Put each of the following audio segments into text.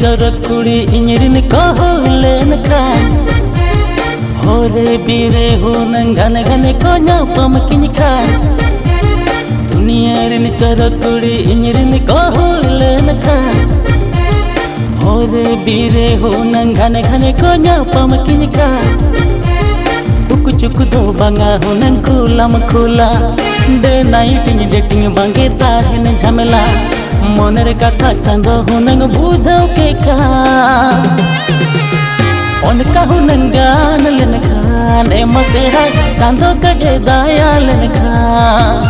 चरक कुड़ी इंजरिन कहो लेन खान होरे बीरे हो नंगन घने को न्यापम किन खान दुनिया रिन चरक कुड़ी इंजरिन कहो लेन खान होरे बीरे हो नंगन घने को न्यापम किन खान टुक चुक दो बांगा हो नंग खुलाम खुला डे नाइटिंग डेटिंग बांगे ताहेन झमेला मोनर कथा चांदो हुनंग बुझाओ के का उनका हुनंग गान लेन खान ए मसेहा चांदो कजे दाया लेन खान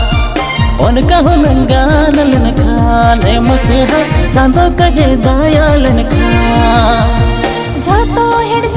उनका हुनंग गान लेन खान ए मसेहा चांदो कजे दाया लेन खान जो तो हेड